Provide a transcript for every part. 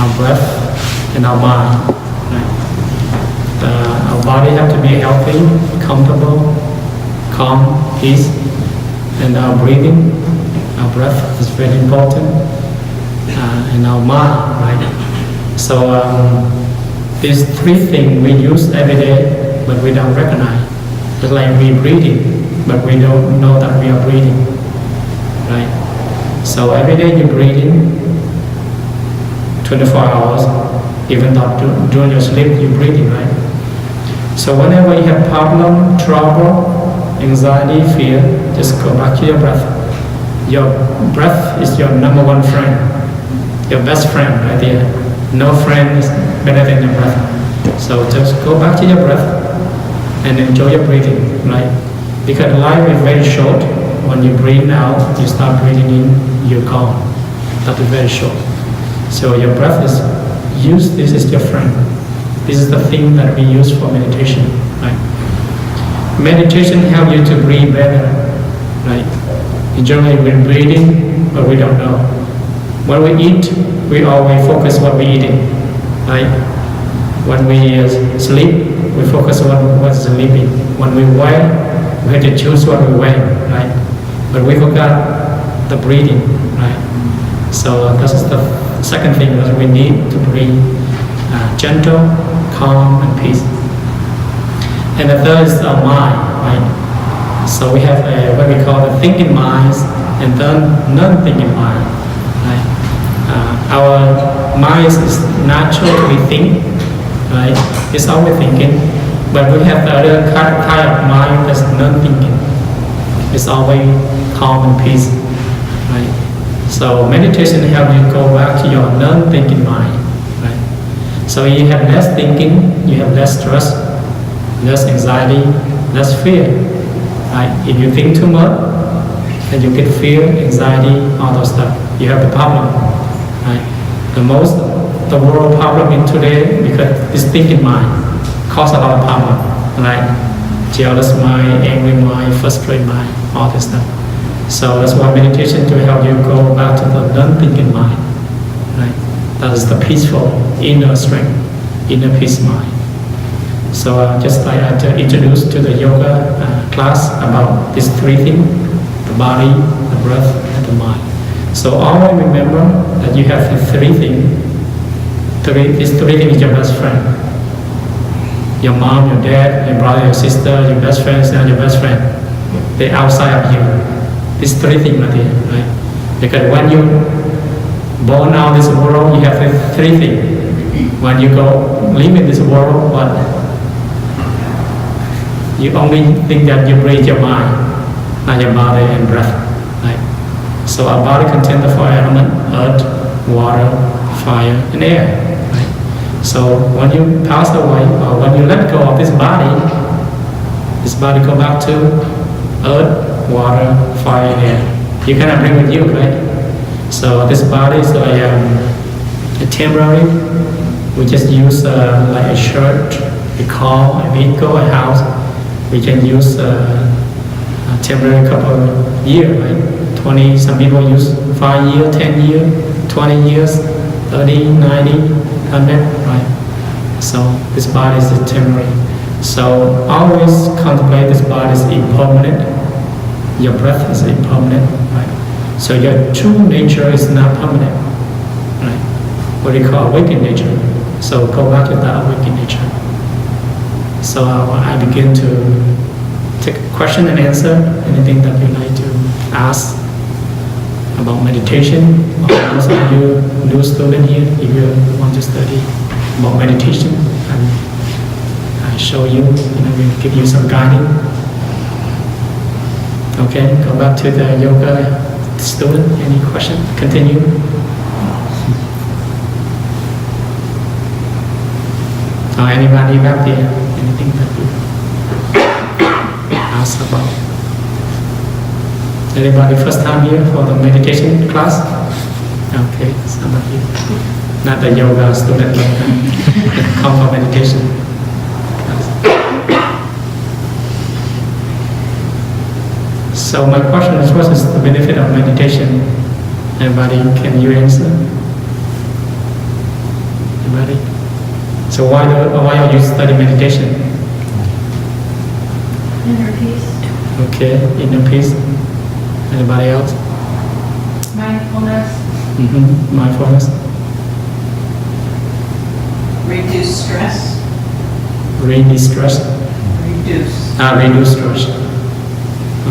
our breath, and our mind. Right? Our body has to be healthy, comfortable, calm, peace, and our breathing, our breath is very important, and our mind, right? So these three things we use every day, but we don't recognize. It's like we're breathing, but we don't know that we are breathing, right? So every day you're breathing, 24 hours, even though during your sleep you're breathing, right? So whenever you have problem, trouble, anxiety, fear, just go back to your breath. Your breath is your number one friend, your best friend right there. No friend is better than your breath. So just go back to your breath and enjoy your breathing, right? Because life is very short. When you breathe out, you start breathing in, you're gone. That is very short. So your breath is used, this is your friend. This is the thing that we use for meditation, right? Meditation helps you to breathe better, right? Generally we're breathing, but we don't know. When we eat, we always focus what we're eating, right? When we sleep, we focus on what's sleeping. When we wear, we have to choose what we wear, right? But we forgot the breathing, right? So this is the second thing that we need to breathe gentle, calm, and peace. And the third is our mind, right? So we have what we call the thinking minds and then non-thinking mind, right? Our minds is natural to be think, right? It's always thinking, but we have the other kind of mind that's non-thinking. It's always calm and peace, right? So meditation helps you go back to your non-thinking mind, right? So you have less thinking, you have less stress, less anxiety, less fear, right? If you think too much, then you get fear, anxiety, all those stuff. You have the problem, right? The world problem in today because this thinking mind cause a lot of problem, right? Jealous mind, angry mind, frustrated mind, all this stuff. So that's why meditation to help you go back to the non-thinking mind, right? That is the peaceful inner strength, inner peace mind. So just like I introduced to the yoga class about these three things, the body, the breath, and the mind. So always remember that you have the three things. These three things is your best friend. Your mom, your dad, your brother, your sister, your best friends, and your best friend. They're outside of you. These three things are there, right? Because when you born out this world, you have the three things. When you go live in this world, what? You only think that you breathe your mind, not your body and breath, right? So our body contains the four elements: earth, water, fire, and air. So when you pass away, or when you let go of this body go back to earth, water, fire, and air. You cannot bring with you, right? So this body is like a temporary. We just use like a shirt, a car, a vehicle, a house. We can use a temporary couple of years, right? 20, some people use 5 years, 10 years, 20 years, 30, 90, 100, right? So this body is temporary. So always contemplate this body is impermanent. Your breath is impermanent, right? So your true nature is not permanent, right? What we call awakened nature. So go back to that awakened nature. So I begin to take question and answer anything that you'd like to ask about meditation, or those of you new student here, if you want to study about meditation, I show you and I will give you some guiding. Okay, go back to the yoga student. Any question? Continue. Or anybody back there? Anything that you ask about? Anybody first time here for the meditation class? Okay, some of you. Not the yoga student, but come for meditation. So my question is, what is the benefit of meditation? Anybody, can you answer? So why are you study meditation? Inner peace. Okay, inner peace. Anybody else? Mindfulness. Mindfulness. Reduce stress. Reduce stress. Reduce stress.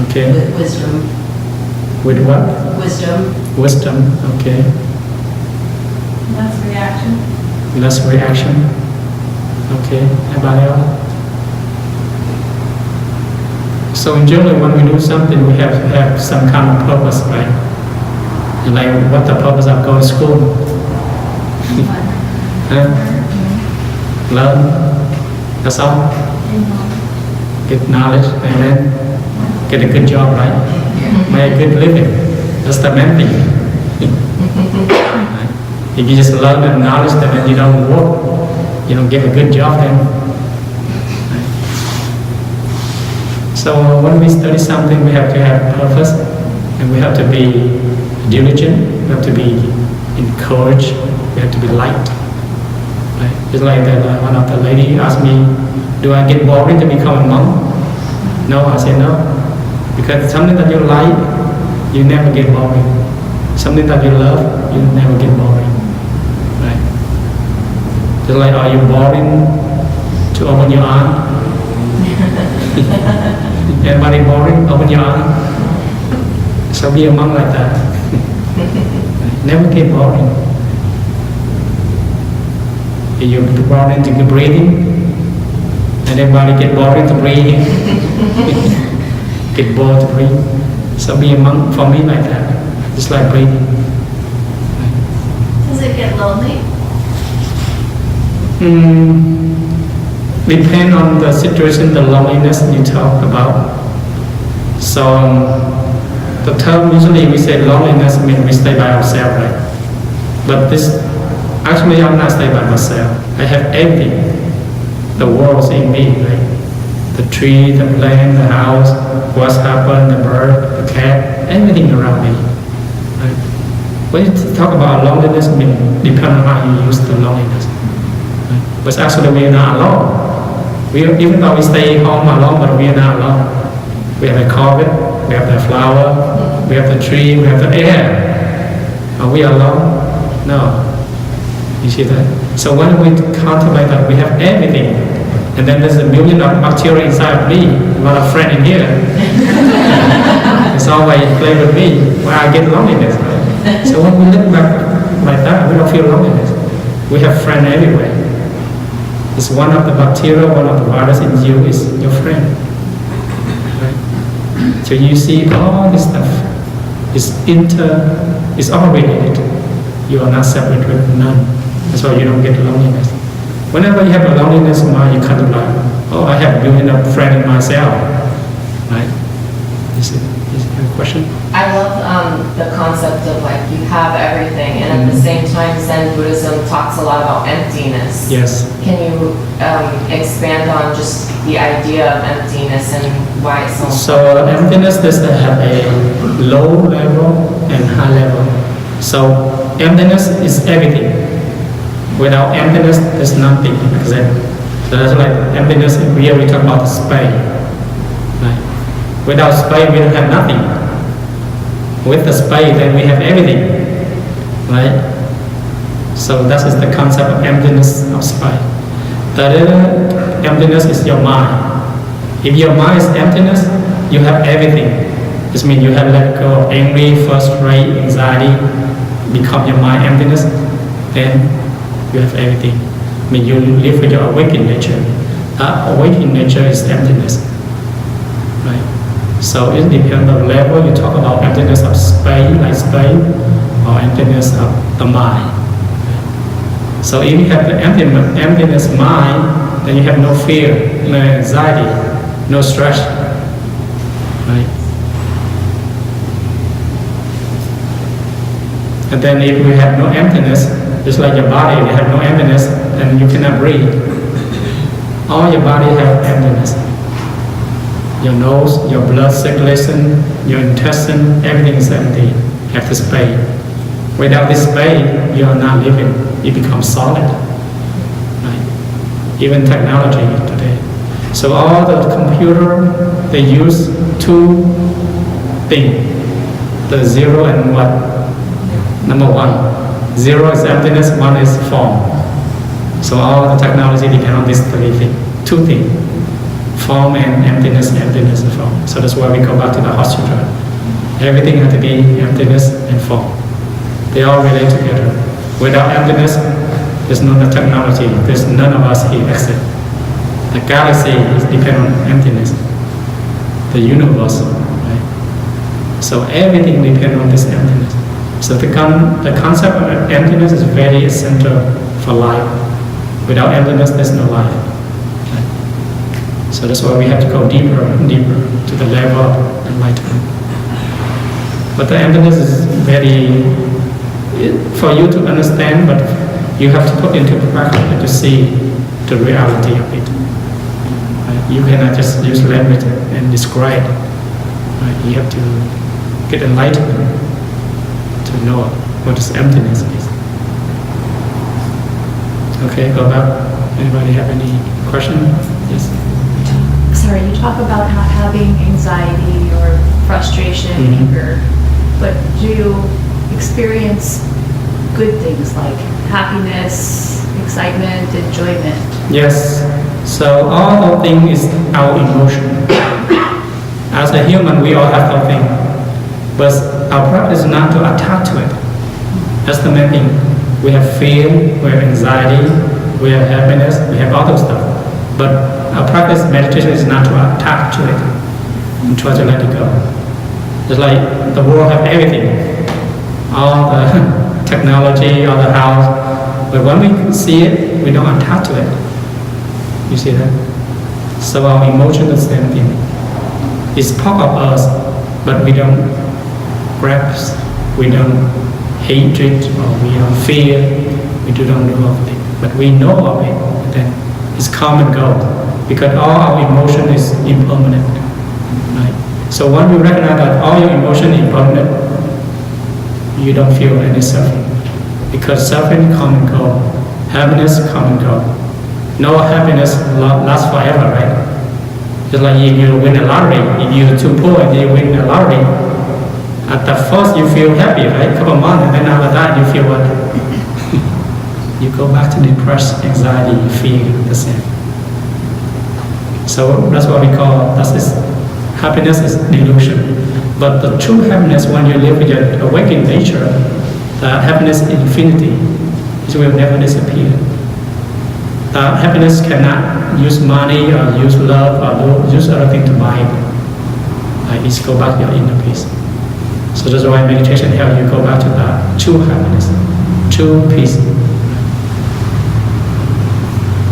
Okay. With wisdom. With what? Wisdom. Wisdom. Okay. Less reaction. Less reaction. Okay. Anybody else? So in general, when we do something, we have to have some kind of purpose, right? And like, what the purpose of going to school? Learn. That's all. Get knowledge and then get a good job, right? Make a good living. That's the main thing. Right? If you just learn the knowledge and then you don't work, you don't get a good job then. Right? So when we study something, we have to have purpose and we have to be diligent, we have to be encouraged, we have to be liked. Right? It's like that one of the lady asked me, do I get boring to become a monk? No, I said no. Because something that you like, you never get boring. Something that you love, you never get boring. Right? Just like, are you boring to open your arm? Everybody boring? Open your arm. So be a monk like that. Never get boring. If you're boring to breathing, and everybody get boring to breathe, get bored to breathe. So be a monk for me like that, just like breathing. Does it get lonely? Depend on the situation, the loneliness you talk about. So the term usually we say loneliness means we stay by ourselves, right? But this, actually I'm not staying by myself. I have everything. The world's in me, right? The tree, the plant, the house, what's happened, the bird, the cat, everything around me. Right? When you talk about loneliness, I mean, depends on how you use the loneliness. Right? But actually we are not alone. Even though we stay home alone, but we are not alone. We have a carpet, we have the flower, we have the tree, we have the air. Are we alone? No. You see that? So when we contemplate that we have everything, and then there's a million of bacteria inside of me, a lot of friends in here. It's always play with me, where I get loneliness. Right? So when we look back like that, we don't feel loneliness. We have friends everywhere. It's one of the bacteria, one of the virus in you is your friend. Right? So you see all this stuff is all related. You are not separate with none. That's why you don't get loneliness. Whenever you have a loneliness mind, you kind of like, oh, I have built up friend in myself. Right? Is it a question? I love the concept of like you have everything, and at the same time, Zen Buddhism talks a lot about emptiness. Yes. Can you expand on just the idea of emptiness and why it's so important? So emptiness does have a low level and high level. So emptiness is everything. Without emptiness, there's nothing. So that's like emptiness. Here we talk about space. Right? Without space, we don't have nothing. With the space, then we have everything. Right? So that is the concept of emptiness of space. The other emptiness is your mind. If your mind is emptiness, you have everything. This means you have let go of angry, frustrated, anxiety, become your mind emptiness, then you have everything. I mean, you live with your awakened nature. Awakened nature is emptiness. Right? So it depends on the level. You talk about emptiness of space, like space, or emptiness of the mind. So if you have the emptiness mind, then you have no fear, no anxiety, no stress. Right? And then if you have no emptiness, just like your body, if you have no emptiness, then you cannot breathe. All your body have emptiness. Your nose, your blood circulation, your intestine, everything is empty. You have the space. Without this space, you are not living. You become solid. Right? even technology today. So all the computer, they use two things, the zero and what? Number one, zero is emptiness, one is form. So all the technology depends on these two things, form and emptiness, emptiness and form. So that's why we go back to the hot sutra. Everything has to be emptiness and form. They all relate together. Without emptiness, there's no technology. There's none of us here except the galaxy is depend on emptiness. The universe, right? So everything depends on this emptiness. So the concept of emptiness is very essential for life. Without emptiness, there's no life. Right? So that's why we have to go deeper and deeper to the level of enlightenment. But the emptiness is very, for you to understand, but you have to put into practice to see the reality of it. Right? You cannot just use language and describe. Right? You have to get enlightenment to know what this emptiness is. Okay, go back. Anybody have any question? Yes. Sorry, you talk about not having anxiety or frustration, anger, but do you experience good things like happiness, excitement, enjoyment? Yes. So all the thing is our emotion. As a human, we all have our thing, but our practice is not to attach to it. That's the main thing. We have fear, we have anxiety, we have happiness, we have all those stuff. But our practice, meditation, is not to attach to it and try to let it go. It's like the world have everything, all the technology, all the house, but when we see it, we don't attach to it. You see that? So our emotion is the same thing. It's part of us, but we don't grasp, we don't hate it, or we don't fear, we don't know of it. But we know of it, then it's come and go, because all our emotion is impermanent. Right? So when you recognize that all your emotion is impermanent, you don't feel any suffering. Because suffering come and go, happiness come and go. No happiness lasts forever, right? Just like if you win a lottery, if you're too poor and you win a lottery, at the first you feel happy, right? A couple of months, and then after that you feel what? You go back to depression, anxiety, you feel the same. So that's what we call, happiness is delusion. But the true happiness, when you live with your awakened nature, the happiness is infinity. It will never disappear. The happiness cannot use money or use love or use other thing to buy it. It's go back to your inner peace. So that's why meditation helps you go back to that true happiness, true peace.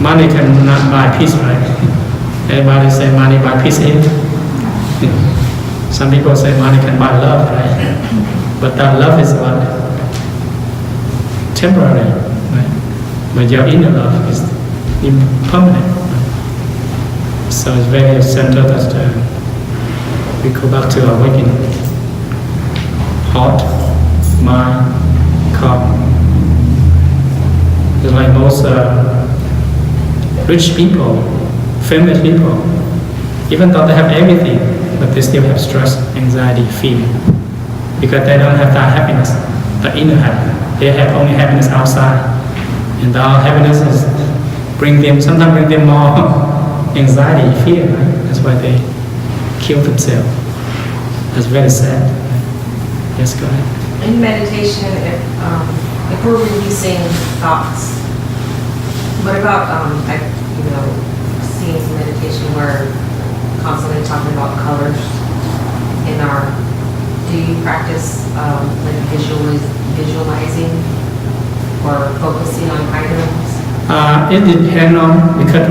Money cannot buy peace, right? Everybody say money buy peace in. Some people say money can buy love, right? But that love is what? Temporary, right? But your inner love is impermanent. Right? So it's very essential that we go back to awakening. Heart, mind, calm. It's like most rich people, famous people, even though they have everything, but they still have stress, anxiety, fear, because they don't have that happiness, the inner happiness. They have only happiness outside, and the happiness is sometimes bring them more anxiety, fear. Right? That's why they kill themselves. That's very sad. Yes, go ahead. In meditation, if we're releasing thoughts, what about I've seen some meditation where constantly talking about colors in our. Do you practice like visualizing or focusing on items? It depends on, because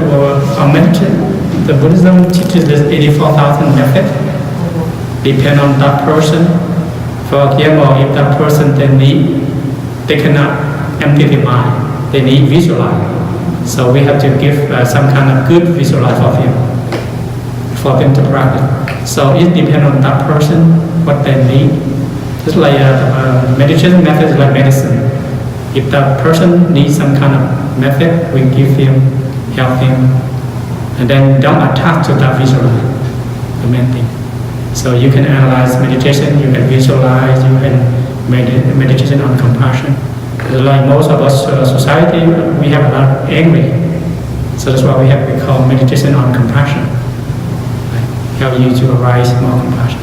our meditation, the Buddhism teaches this 84,000 method. Depend on that person. For example, if that person they cannot empty the mind, they need visualize. So we have to give some kind of good visualize for them to practice. So it depends on that person, what they need. Just like meditation method is like medicine. If that person needs some kind of method, we give helping, and then don't attach to that visual, the main thing. So you can analyze meditation, you can visualize, you can meditation on compassion. Like most of us society, we have a lot of angry. So that's why we call meditation on compassion. Right? Help you to arise more compassion.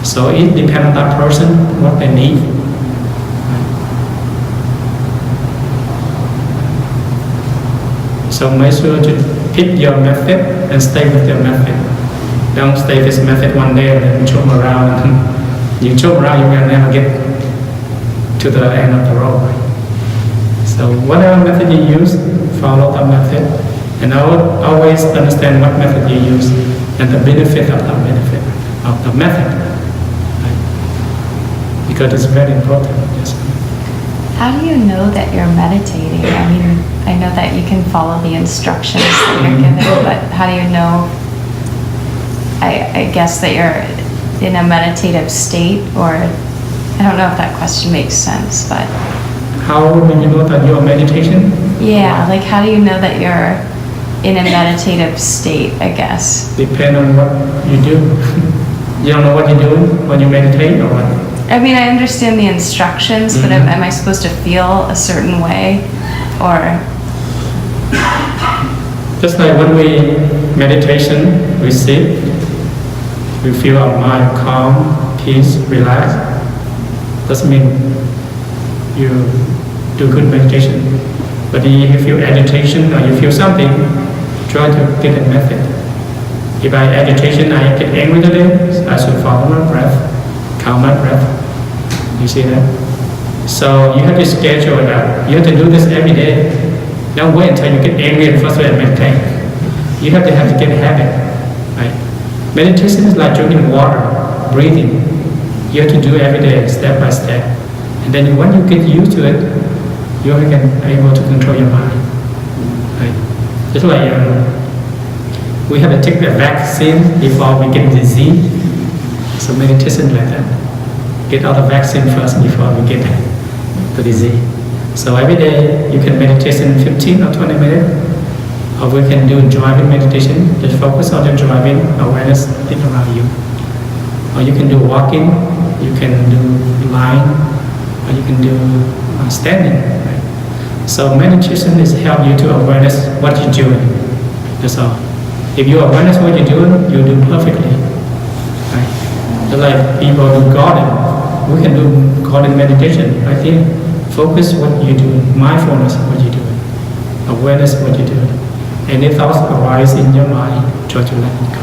So it depends on that person, what they need. Right? So make sure to pick your method and stay with your method. Don't stay with this method one day and then jump around. You jump around, you will never get to the end of the road. Right? So whatever method you use, follow that method, and always understand what method you use and the benefit of that benefit of the method, right? Because it's very important. Yes. How do you know that you're meditating? I mean, I know that you can follow the instructions that you're given, but how do you know? I guess that you're in a meditative state, or I don't know if that question makes sense, but. How do you know that you're meditation? Yeah, like how do you know that you're in a meditative state, I guess? Depend on what you do. You don't know what you do when you meditate or what? I mean, I understand the instructions, but am I supposed to feel a certain way, or? Just like when we meditation, we sit, we feel our mind calm, peace, relax. Doesn't mean you do good meditation. But if you feel agitation or you feel something, try to get a method. If I agitation, I get angry today, I should follow my breath, calm my breath. You see that? So you have to schedule it out. You have to do this every day. Don't wait until you get angry and frustrated and meditate. You have to get a habit. Right? Meditation is like drinking water, breathing. You have to do every day, step by step. And then when you get used to it, you are able to control your mind. Right? Just like we have to take the vaccine before we get disease. So meditation like that. Get all the vaccine first before we get the disease. So every day you can meditation 15 or 20 minutes, or we can do driving meditation. Just focus on the driving awareness thing around you. Or you can do walking, you can do lying, or you can do standing. Right? So meditation is help you to awareness what you're doing. That's all. If you awareness what you're doing, you do perfectly. Right? Just like people do garden, we can do garden meditation. I think focus what you're doing, mindfulness what you're doing, awareness what you're doing. Any thoughts arise in your mind, try to let it go.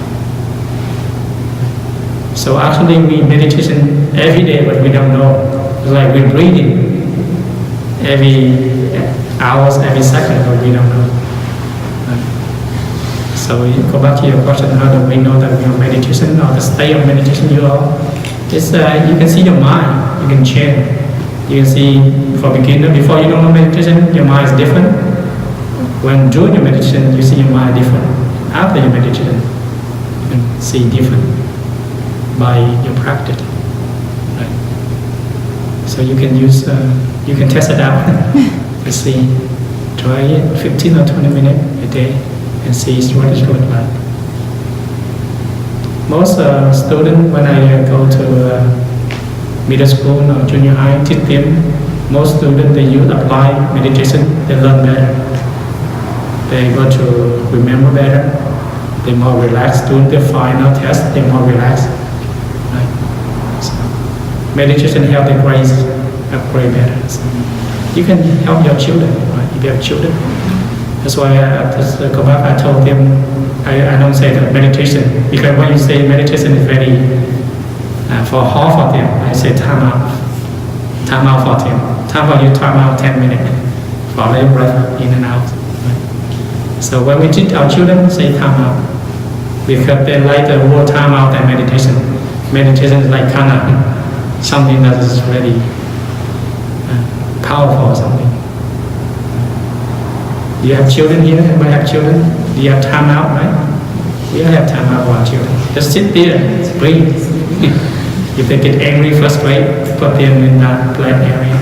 So actually we meditation every day, but we don't know. It's like we're breathing every hours, every second, but we don't know. So you go back to your question, how do we know that we are meditation or the state of meditation you are? It's you can see your mind, you can change. You can see for beginner, before you don't know meditation, your mind is different. When during your meditation, you see your mind different. After your meditation, you can see different by your practice. Right? So you can use, you can test it out to see. Try it 15 or 20 minutes a day and see what it's good like. Most students, when I go to middle school or junior high, teach them, most students, they use apply meditation, they learn better. They go to remember better, they're more relaxed. During the final test, they're more relaxed. Right? So meditation helps the grades upgrade better. So you can help your children, right? If you have children. That's why I just go back, I told them, I don't say that meditation, because when you say meditation is very, for half of them, I say time out. Time out for them. Time for you, time out 10 minutes. Follow your breath in and out. Right? So when we teach our children, say time out. Because they like the word time out and meditation. Meditation is like kind of something that is very powerful or something. Do you have children here? Anybody have children? Do you have time out, right? We don't have time out for our children. Just sit there, breathe. If they get angry, frustrated, put them in that blank area.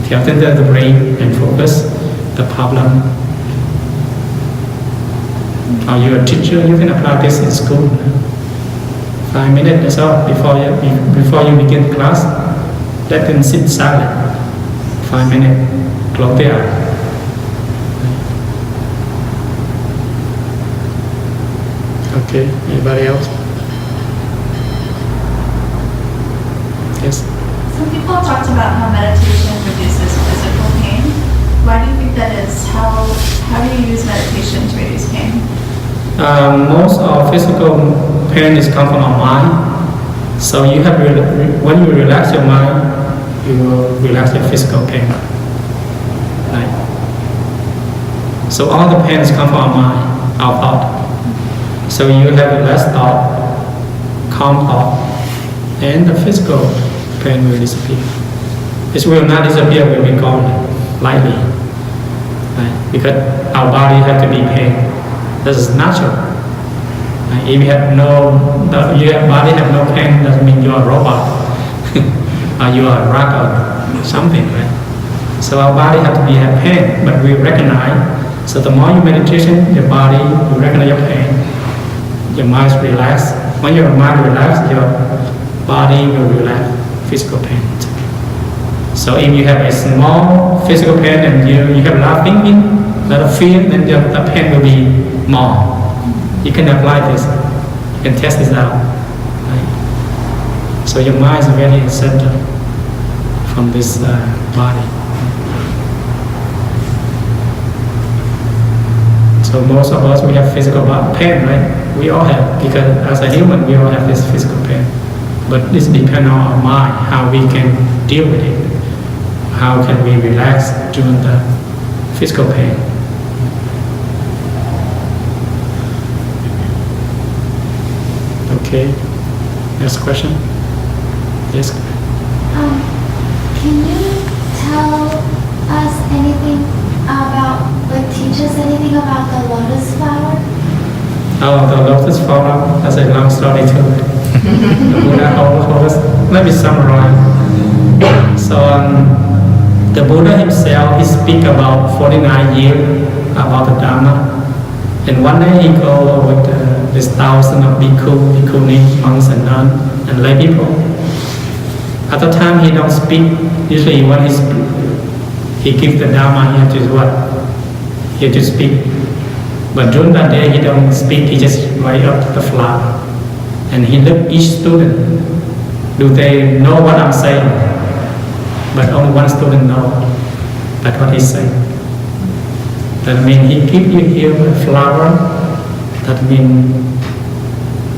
Help them to the brain and focus the problem. Or you're a teacher, you can apply this in school. 5 minutes or so before you begin class, let them sit silent. 5 minutes, close their eyes. Okay, anybody else? Yes? Some people have talked about how meditation reduces physical pain. Why do you think that is? How do you use meditation to reduce pain? Most of physical pain is come from our mind. So you have when you relax your mind, you will relax your physical pain. Right? So all the pains come from our mind, our thought. So you have less thought, calm thought, and the physical pain will disappear. It will not disappear, will be gone lightly. Right? Because our body has to be pain. This is natural. Right? If your body have no pain, doesn't mean you are a robot or you are a rock or something, right? So our body has to have pain, but we recognize. So the more you meditation, your body will recognize your pain. Your mind is relaxed. When your mind relaxes, your body will relax physical pain. So if you have a small physical pain and you have a lot of thinking, a lot of fear, then the pain will be more. You can apply this. You can test this out. Right? So your mind is very centered from this body. So most of us, we have physical pain, right? We all have, because as a human, we all have this physical pain. But this depends on our mind, how we can deal with it. How can we relax during the physical pain? Okay, next question. Yes. Can you tell us anything about, teach us anything about the lotus flower? Oh, the lotus flower, that's a long story too. The Buddha lotus. Let me summarize. So the Buddha himself, he speak about 49 years about the Dharma. And one day he go with this thousand of bhikkhu, bhikkhuni, monks and nuns and lay people. At the time he don't speak. Usually when he give the Dharma, he have to what? He have to speak. But during that day he don't speak. He just write up the flower, and he look each student. Do they know what I'm saying? But only one student know. That's what he's saying. That means he give you here a flower. That means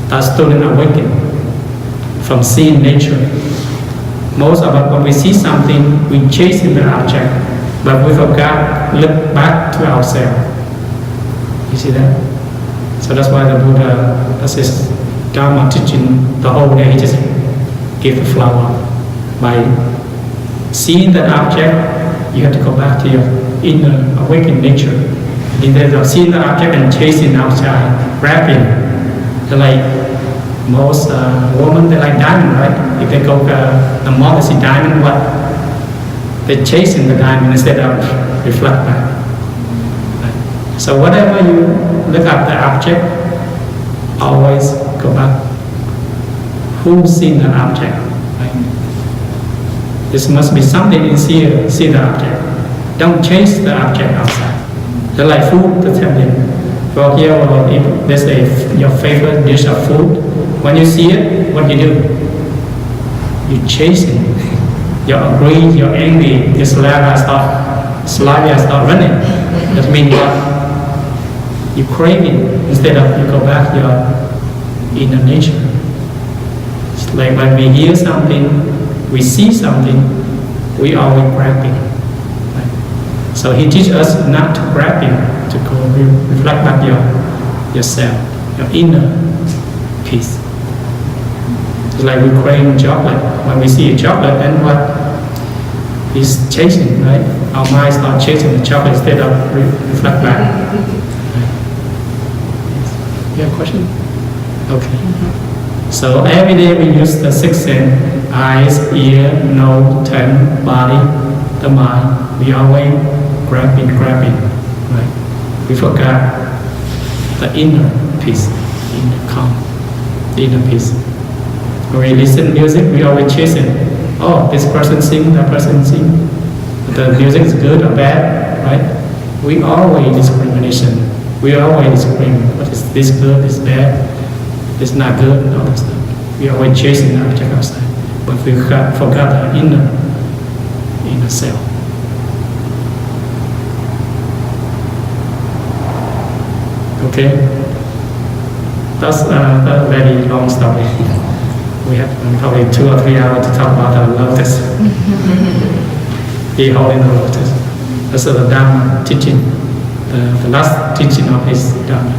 that student awaken from seeing nature. Most of us, when we see something, we chase in the object, but we forgot look back to ourselves. You see that? So that's why the Buddha, that's his Dharma teaching the whole day. He just gave the flower. By seeing that object, you have to go back to your inner awakened nature. Instead of seeing the object and chasing outside, grabbing. They're like most women, they like diamond, right? If they go the more they see diamond, what? They're chasing the diamond instead of reflect back. Right? So whatever you look at the object, always go back. Who's seen the object? Right? This must be something in here, see the object. Don't chase the object outside. They're like food, the temple. For here, if there's your favorite dish of food, when you see it, what you do? You chase it. You're angry, you're angry, your saliva start running. That means what? You crave it instead of you go back to your inner nature. It's like when we hear something, we see something, we always grabbing. Right? So he teaches us not to grabbing, to go reflect back yourself, your inner peace. It's like we crave chocolate. When we see a chocolate, then what? It's chasing, right? Our mind starts chasing the chocolate instead of reflect back. Right? You have a question? Okay. So every day we use the six senses: eyes, ear, nose, tongue, body, the mind. We always grabbing, right? We forgot the inner peace, inner calm, the inner peace. When we listen music, we always chase it. Oh, this person sing, that person sing. The music is good or bad, right? We always discrimination. We always discriminate. What is this good? This bad? This not good? All that stuff. We always chasing the object outside, but we forgot our inner self. Okay, that's a very long story. We have probably 2 or 3 hours to talk about the lotus. He holding the lotus. That's the Dharma teaching, the last teaching of his Dharma.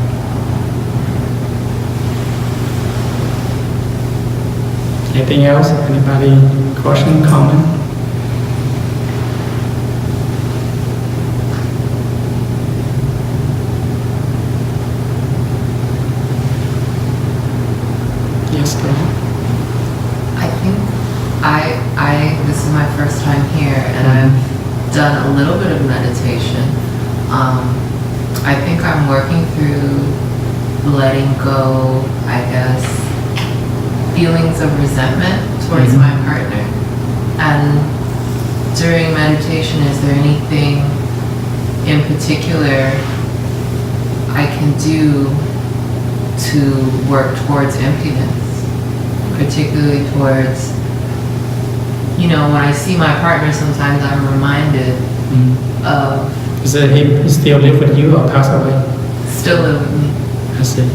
Anything else? Anybody question, comment? Yes, go ahead. I think this is my first time here, and I've done a little bit of meditation. I think I'm working through letting go, I guess, feelings of resentment towards my partner. And during meditation, is there anything in particular I can do to work towards emptiness? Particularly towards, when I see my partner, sometimes I'm reminded of... Is that he still live with you or pass away? Still live with me. I see.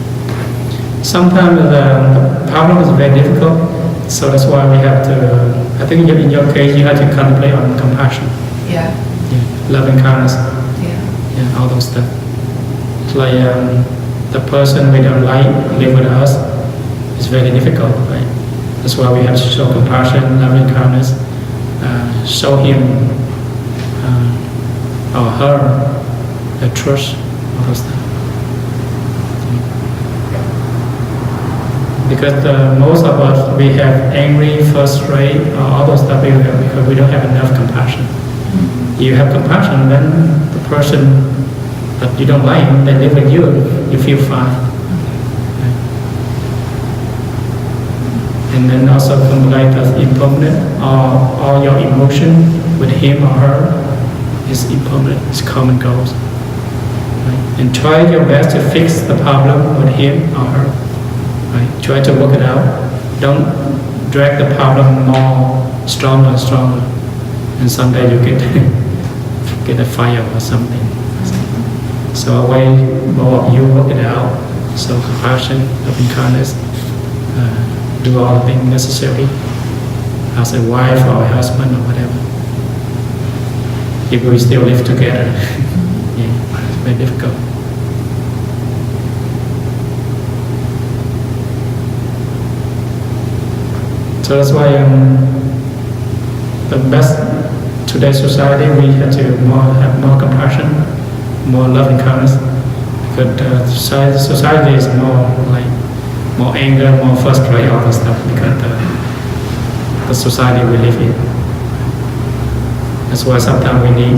Sometimes the problem is very difficult, so that's why we have to, I think in your case, you have to contemplate on compassion. Yeah. Loving kindness. Yeah. All those stuff. It's like the person we don't like live with us. It's very difficult, right? That's why we have to show compassion, loving kindness, show him or her the trust, all those stuff. Because most of us, we have angry, frustrated, all those stuff because we don't have enough compassion. You have compassion, then the person that you don't like, they live with you, you feel fine. And then also like the impermanent, all your emotion with him or her is impermanent, it's come and goes. Right? And try your best to fix the problem with him or her. Right? Try to work it out. Don't drag the problem more stronger and stronger. And someday you get a fire or something. So a way more of you work it out. So compassion, loving kindness, do all the things necessary as a wife or a husband or whatever. If we still live together, it's very difficult. So that's why the best today's society, we have to have more compassion, more loving kindness, because society is more anger, more frustration, all that stuff, because the society we live in. That's why sometimes we need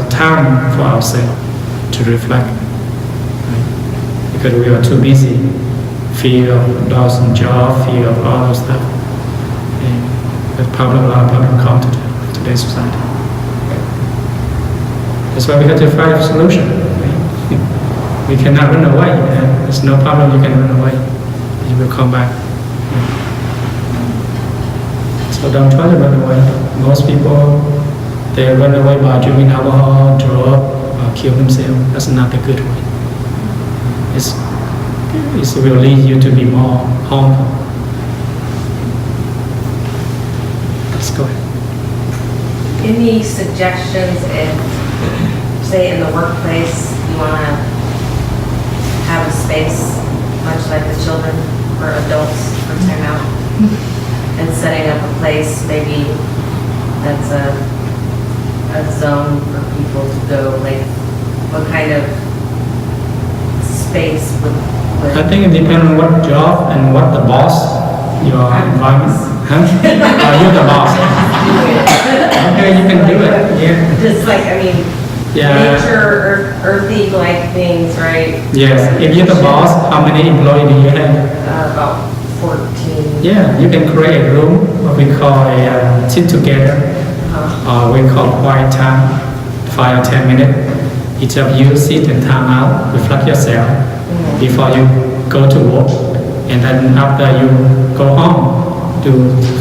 time for ourselves to reflect, right? Because we are too busy, fear of loss and job, fear of all those stuff. And a lot of problems come to today's society. That's why we have to find a solution. Right? We cannot run away. There's no problem you can run away. You will come back. So don't try to run away. Most people, they run away by drinking alcohol, drug, or kill themselves. That's not the good way. It will lead you to be more harmful. Let's go ahead. Any suggestions if, say, in the workplace, you want to have a space, much like the children or adults for time out, and setting up a place maybe that's a zone for people to go, like what kind of space would I think it depends on what job and what the boss, your environment. Huh? You're the boss. Okay, you can do it. Yeah. just like, I mean, Yeah. nature, earthy-like things, right? Yes. If you're the boss, how many employees do you have? About 14. Yeah, you can create a room, what we call a sit together, or we call quiet time, 5 or 10 minutes. Each of you sit and time out, reflect yourself before you go to work, and then after you go home, do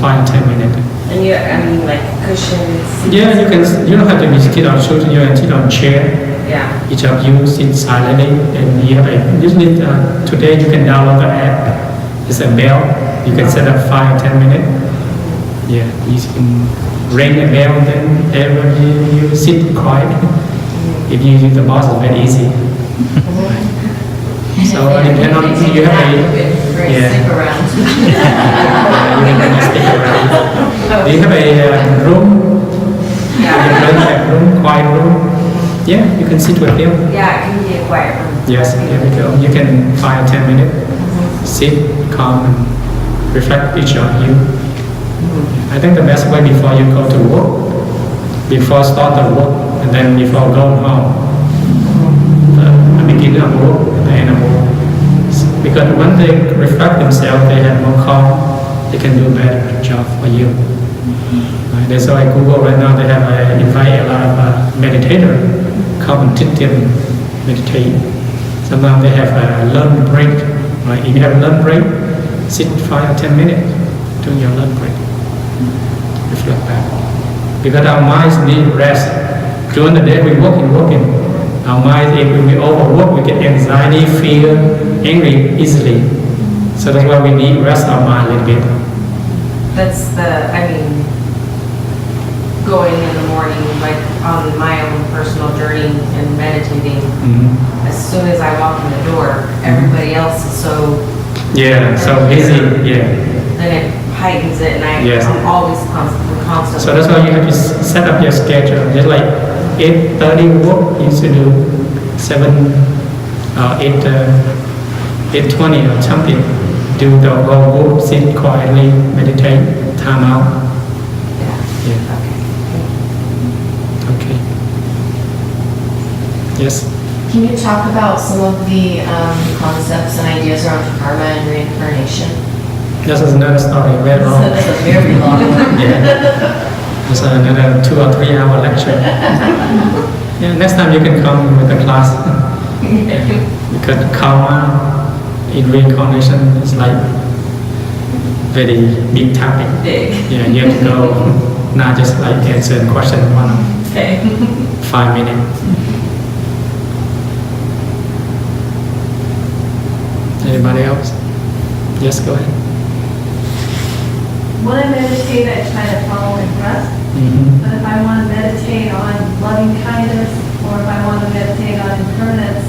5 or 10 minutes. And you, I mean, like cushions. seats. Yeah, you can. You don't have to be sit on shoulder. You can sit on chair. Yeah. Each of you sit silently, and you have a. Usually today you can download the app. It's a bell. You can set up 5 or 10 minutes. Yeah, you can ring a bell, then everybody you sit quiet. If you use the boss, it's very easy. So it depends on you have a. Yeah. Stick around. You can stick around. Do you have a room? Yeah. You have a room, quiet room. Yeah, you can sit with them. Yeah, it can be a quiet room. Yes, there we go. You can 5 or 10 minutes. Sit, calm, and reflect each of you. I think the best way before you go to work, before start the work, and then before going home, the beginning of work and the end of work. Because when they reflect themselves, they have more calm, they can do a better job for you. Right? That's why Google right now, they have invite a lot of meditators come and teach them meditate. Sometimes they have a lunch break. Right? If you have a lunch break, sit 5 or 10 minutes during your lunch break. Reflect back. Because our minds need rest. During the day we're working. Our minds, if we overwork, we get anxiety, fear, angry easily. So that's why we need rest our mind a little bit. That's going in the morning, like on my own personal journey and meditating. As soon as I walk in the door, everybody else is so. Yeah, so busy. Yeah. Then it heightens it, and Yes. I'm always constantly. So that's why you have to set up your schedule. Just like 8:30 work, you should do 8:20 or something. Do the whole group, sit quietly, meditate, time out. Yeah. Yeah. Okay. Yes. Can you talk about some of the concepts and ideas around karma and reincarnation? This is another story, very long. That's a very long one. Yeah. It's another 2 or 3 hour lecture. Yeah, next time you can come with the class. Because karma in reincarnation is like very big topic. Big. Yeah, you have to go, not just like answer a question in 5 minutes. Anybody else? Yes, go ahead. When I meditate, I try to follow my breath. But if I want to meditate on loving kindness, or if I want to meditate on impermanence,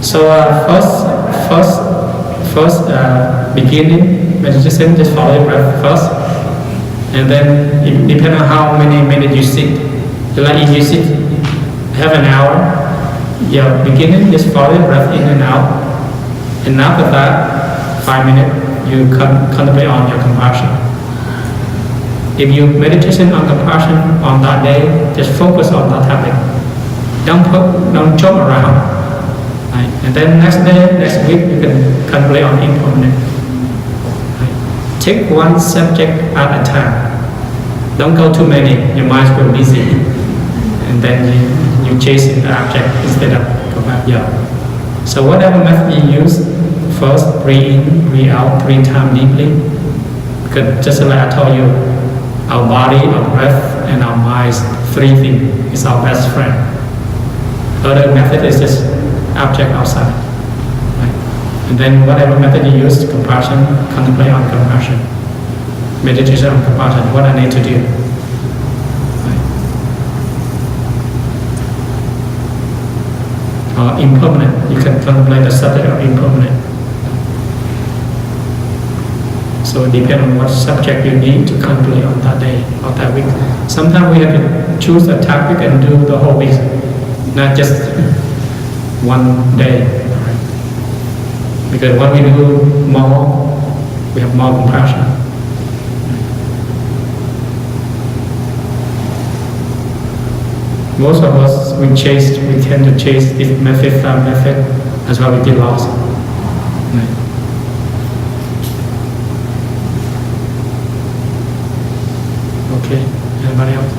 So first beginning meditation, just follow your breath first, and then it depends on how many minutes you sit. Like if you sit half an hour, your beginning just follow your breath in and out, and after that 5 minutes you contemplate on your compassion. If you meditation on compassion on that day, just focus on that topic. Don't jump around. Right? And then next day, next week, you can contemplate on impermanence. Right? Take one subject at a time. Don't go too many. Your mind will busy, and then you chase the object instead of go back. Yeah. So whatever method you use, first breathe in, breathe out 3 times deeply. Because just like I told you, our body, our breath, and our minds, 3 things is our best friend. Other method is just object outside. Right? And then whatever method you use, compassion, contemplate on compassion. Meditation on compassion, what I need to do. Right? Or impermanent, you can contemplate the subject of impermanent. So it depends on what subject you need to contemplate on that day or that week. Sometimes we have to choose a topic and do the whole week, not just one day. Right? Because when we do more, we have more compassion. Most of us, we tend to chase this method, that method. That's why we get lost. Right. Okay, anybody else?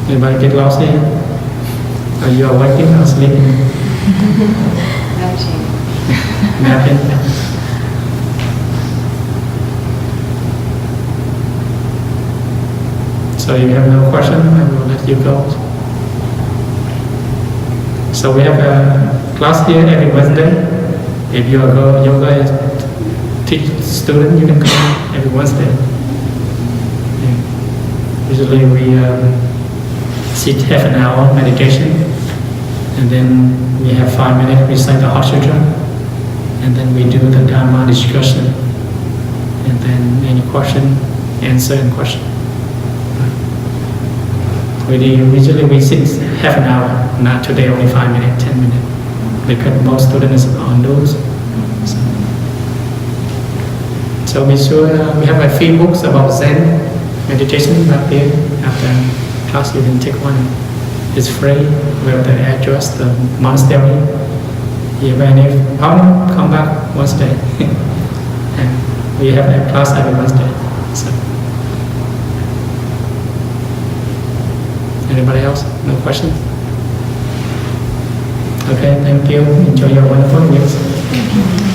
Anybody get lost here? Are you awaking or sleeping? Napping. So you have no question, I will let you go. So we have a class here every Wednesday. If you are a yoga student, you can come every Wednesday. Yeah. Usually we sit half an hour meditation, and then we have 5 minutes recite the Heart Sutra, and then we do the Dharma discussion, and then any question, answer and question. Usually we sit half an hour, not today only 5 minutes, 10 minutes, because most students are on those. So be sure we have a few books about Zen meditation back there. After class you can take one. It's free. We have the address, the monastery. If you have any problem, come back Wednesday. And we have a class every Wednesday. So. Anybody else? No questions? Okay, thank you. Enjoy your wonderful week.